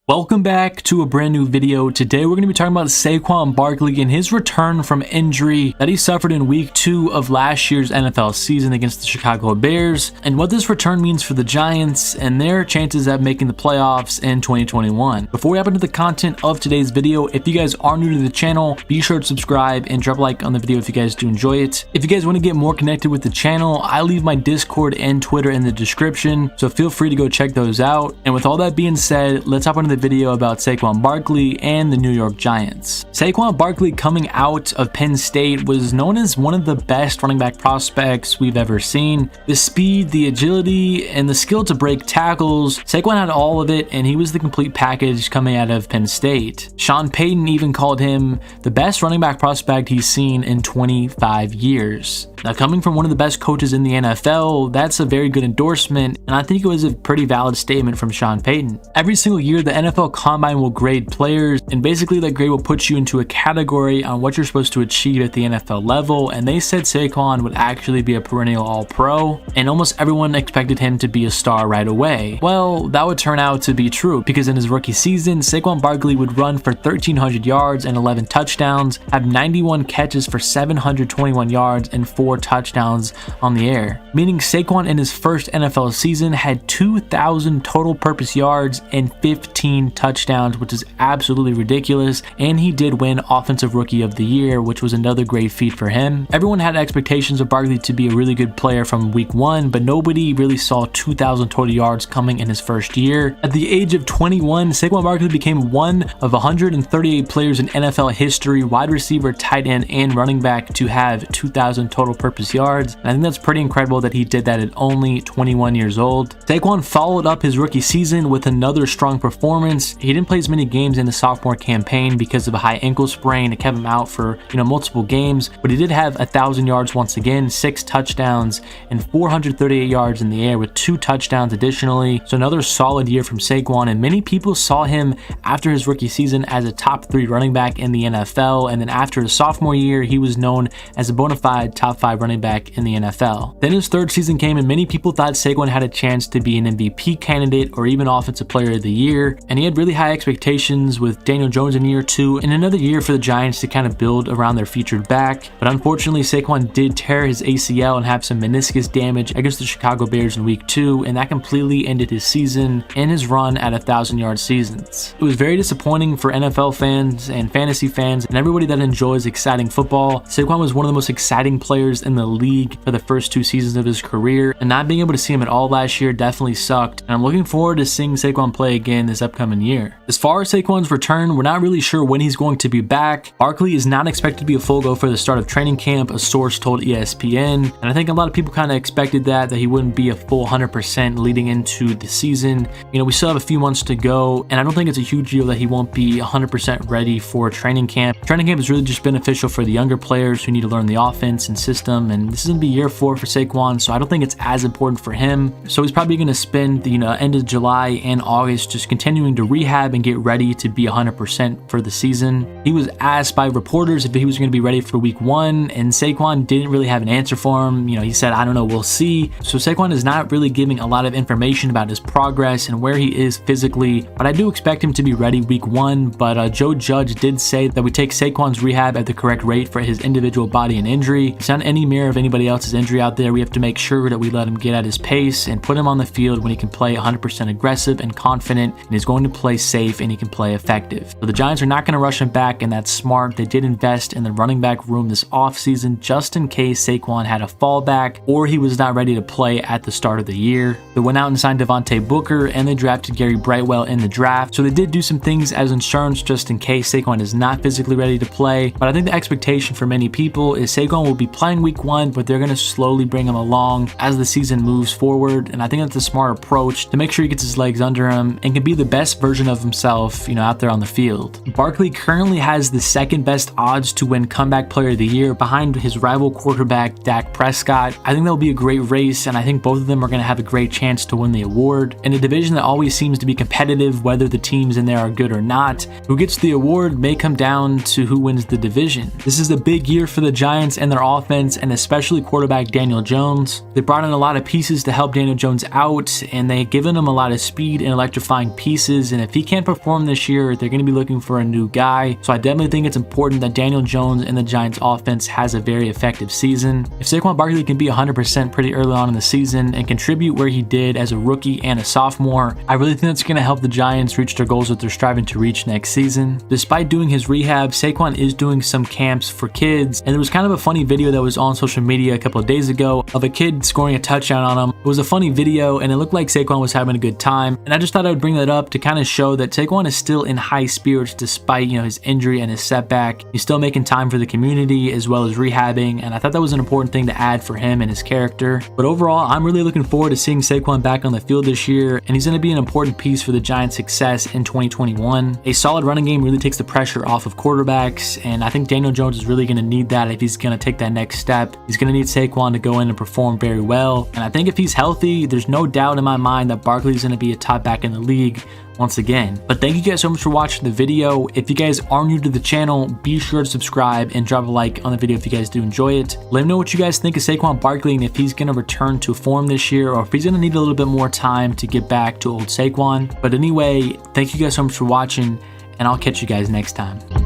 Welcome back to a brand new video. Today we're going to be talking about Saquon Barkley and his return from injury that he suffered in week 2 of last year's NFL season against the Chicago Bears, and what this return means for the Giants and their chances at making the playoffs in 2021. Before we hop into the content of today's video, if you guys are new to the channel, be sure to subscribe and drop a like on the video if you guys do enjoy it. If you guys want to get more connected with the channel, I leave my Discord and Twitter in the description, so feel free to go check those out. And with all that being said, let's hop into the video about Saquon Barkley and the New York Giants. Saquon Barkley, coming out of Penn State, was known as one of the best running back prospects we've ever seen. The speed, the agility, and the skill to break tackles, Saquon had all of it, and he was the complete package coming out of Penn State. Sean Payton even called him the best running back prospect he's seen in 25 years. Now, coming from one of the best coaches in the NFL, that's a very good endorsement, and I think it was a pretty valid statement from Sean Payton. Every single year, the NFL Combine will grade players, and basically that grade will put you into a category on what you're supposed to achieve at the NFL level, and they said Saquon would actually be a perennial All-Pro, and almost everyone expected him to be a star right away. Well, that would turn out to be true, because in his rookie season, Saquon Barkley would run for 1,300 yards and 11 touchdowns, have 91 catches for 721 yards and 4 touchdowns on the air, meaning Saquon in his first NFL season had 2,000 total purpose yards and 15 touchdowns, which is absolutely ridiculous, and he did win Offensive Rookie of the Year, which was another great feat for him. Everyone had expectations of Barkley to be a really good player from week 1, but nobody really saw 2,000 total yards coming in his first year. At the age of 21, Saquon Barkley became one of 138 players in NFL history, wide receiver, tight end, and running back, to have 2,000 total purpose yards, and I think that's pretty incredible that he did that at only 21 years old. Saquon followed up his rookie season with another strong performance. He didn't play as many games in the sophomore campaign because of a high ankle sprain. It kept him out for multiple games, but he did have 1,000 yards once again, 6 touchdowns, and 438 yards in the air with 2 touchdowns additionally. So another solid year from Saquon, and many people saw him after his rookie season as a top 3 running back in the NFL, and then after his sophomore year, he was known as a bona fide top 5 running back in the NFL. Then his third season came, and many people thought Saquon had a chance to be an MVP candidate or even Offensive Player of the Year, and he had really high expectations with Daniel Jones in year 2 and another year for the Giants to kind of build around their featured back. But unfortunately, Saquon did tear his ACL and have some meniscus damage against the Chicago Bears in week 2, and that completely ended his season and his run at 1,000-yard seasons. It was very disappointing for NFL fans and fantasy fans and everybody that enjoys exciting football. Saquon was one of the most exciting players in the league for the first 2 seasons of his career, and not being able to see him at all last year definitely sucked, and I'm looking forward to seeing Saquon play again this upcoming year. As far as Saquon's return, we're not really sure when he's going to be back. Barkley is not expected to be a full go for the start of training camp, a source told ESPN, and I think a lot of people kind of expected that he wouldn't be a full 100% leading into the season. We still have a few months to go, and I don't think it's a huge deal that he won't be 100% ready for training camp. Training camp is really just beneficial for the younger players who need to learn the offense and system, and this is going to be year 4 for Saquon, so I don't think it's as important for him. So he's probably going to spend the end of July and August just continuing to rehab and get ready to be 100% for the season. He was asked by reporters if he was going to be ready for week 1, and Saquon didn't really have an answer for him. He said, "I don't know, we'll see." So Saquon is not really giving a lot of information about his progress and where he is physically, but I do expect him to be ready week 1. But Joe Judge did say that we take Saquon's rehab at the correct rate for his individual body and injury. It's not any mirror of anybody else's injury out there. We have to make sure that we let him get at his pace and put him on the field when he can play 100% aggressive and confident, and he's going to play safe and he can play effective. So the Giants are not going to rush him back, and that's smart. They did invest in the running back room this offseason just in case Saquon had a fallback or he was not ready to play at the start of the year. They went out and signed Devontae Booker, and they drafted Gary Brightwell in the draft. So they did do some things as insurance just in case Saquon is not physically ready to play. But I think the expectation for many people is Saquon will be playing week 1, but they're going to slowly bring him along as the season moves forward. And I think that's a smart approach to make sure he gets his legs under him and can be the best version of himself, out there on the field. Barkley currently has the second best odds to win Comeback Player of the Year behind his rival quarterback, Dak Prescott. I think that'll be a great race, and I think both of them are going to have a great chance to win the award. In a division that always seems to be competitive, whether the teams in there are good or not, who gets the award may come down to who wins the division. This is a big year for the Giants and their offense, offense, and especially quarterback Daniel Jones. They brought in a lot of pieces to help Daniel Jones out, and they've given him a lot of speed and electrifying pieces, and if he can't perform this year, they're going to be looking for a new guy. So I definitely think it's important that Daniel Jones and the Giants offense has a very effective season. If Saquon Barkley can be 100% pretty early on in the season and contribute where he did as a rookie and a sophomore, I really think that's going to help the Giants reach their goals that they're striving to reach next season. Despite doing his rehab, Saquon is doing some camps for kids, and there was kind of a funny video that was on social media a couple of days ago of a kid scoring a touchdown on him. It was a funny video, and it looked like Saquon was having a good time, and I just thought I would bring that up to kind of show that Saquon is still in high spirits despite, his injury and his setback. He's still making time for the community as well as rehabbing, and I thought that was an important thing to add for him and his character. But overall, I'm really looking forward to seeing Saquon back on the field this year, and he's going to be an important piece for the Giants' success in 2021. A solid running game really takes the pressure off of quarterbacks, and I think Daniel Jones is really going to need that if he's going to take that next step. He's going to need Saquon to go in and perform very well, and I think if he's healthy, there's no doubt in my mind that Barkley is going to be a top back in the league once again. But thank you guys so much for watching the video. If you guys are new to the channel, be sure to subscribe and drop a like on the video if you guys do enjoy it. Let me know what you guys think of Saquon Barkley and if he's going to return to form this year or if he's going to need a little bit more time to get back to old Saquon. But anyway, thank you guys so much for watching, and I'll catch you guys next time.